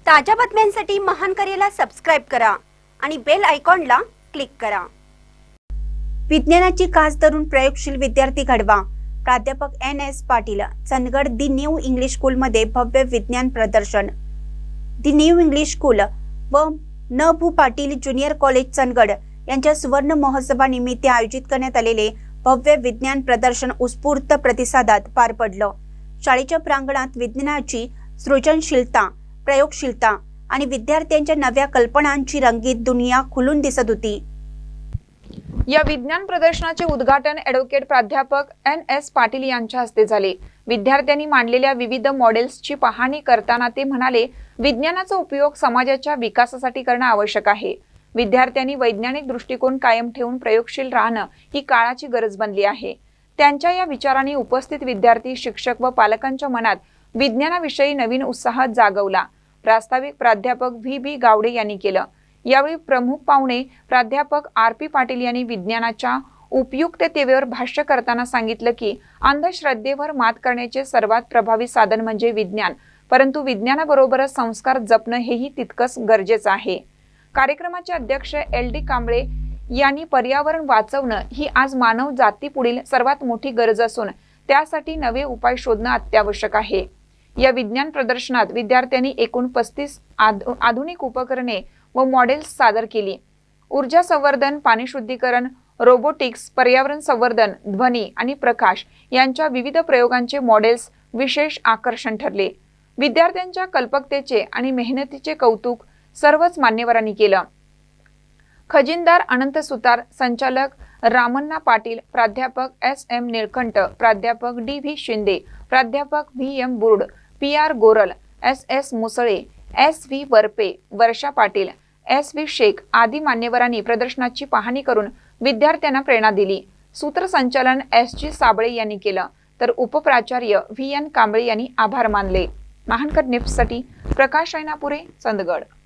ताज्या बातम्यांसाठी महान करेला सबस्क्राइब करा आणि बेल आयकॉनला क्लिक करा। विज्ञानाची कास धरून प्रयोगशील विद्यार्थी घडवा। प्राध्यापक NS पाटील, चंदगड दी न्यू इंग्लिश स्कूल मध्ये भव्य विज्ञान प्रदर्शन। दी न्यू इंग्लिश स्कूल व न भू पाटील ज्युनियर कॉलेज चंदगड यांच्या सुवर्ण महोत्सवानिमित्त आयोजित करण्यात आलेले भव्य विज्ञान प्रदर्शन उत्स्फूर्त प्रतिसादात पार पडलं। शाळेच्या प्रांगणात विज्ञानाची सृजनशीलता, प्रयोगशीलता आणि विद्यार्थ्यांच्या नव्या कल्पनांची रंगीत दुनिया खुलून दिसत होती। या विज्ञान प्रदर्शनाचे उद्घाटन ॲडव्होकेट प्राध्यापक NS पाटील यांच्या हस्ते झाले। विद्यार्थ्यांनी मांडलेल्या विविध मॉडेल्सची पाहणी करताना ते म्हणाले, विज्ञानाचा उपयोग समाजाच्या विकासासाठी करणे आवश्यक आहे। विद्यार्थ्यांनी वैज्ञानिक दृष्टिकोन कायम ठेवून प्रयोगशील राहणं ही काळाची गरज बनली आहे। त्यांच्या या विचारांनी उपस्थित विद्यार्थी, शिक्षक व पालकांच्या मनात विज्ञानाविषयी नवीन उत्साह जागवला। प्रास्ताविक प्राध्यापक VB गावडे यांनी केलं। यावेळी प्रमुख पाहुणे प्राध्यापक RP पाटील यांनी विज्ञानाच्या उपयुक्ततेवर भाष्य करताना सांगितलं की अंधश्रद्धेवर मात करण्याचे सर्वात प्रभावी साधन म्हणजे विज्ञान, परंतु विज्ञानाबरोबरच संस्कार जपणं हेही तितकंच गरजेचं आहे। कार्यक्रमाचे अध्यक्ष LD कांबळे यांनी पर्यावरण वाचवणं ही आज मानव जातीपुढील सर्वात मोठी गरज असून त्यासाठी नवे उपाय शोधणं अत्यावश्यक आहे। या विज्ञान प्रदर्शनात विद्यार्थ्यांनी एकूण 35 आधुनिक उपकरणे व मॉडेल्स सादर केली। ऊर्जा संवर्धन, पाणी शुद्धीकरण, रोबोटिक्स, पर्यावरण संवर्धन, ध्वनी आणि प्रकाश यांच्या विविध प्रयोगांचे मॉडेल्स विशेष आकर्षण ठरले। विद्यार्थ्यांच्या कल्पकतेचे आणि मेहनतीचे कौतुक सर्वच मान्यवरांनी केलं। खजिनदार अनंत सुतार, संचालक रामण्णा पाटील, प्राध्यापक SM निळकंठ, प्राध्यापक DV शिंदे, प्राध्यापक VM बुर्ड, PR Goral, SS Musale, SV Varpe, वर्षा पाटील, SV शेख आदी मान्यवरांनी प्रदर्शनाची पाहणी करून विद्यार्थ्यांना प्रेरणा दिली। सूत्रसंचालन SG साबळे यांनी केलं, तर उपप्राचार्य VN कांबळे यांनी आभार मानले। महानकर न्यूजसाठी प्रकाश रायनापुरे, चंदगड।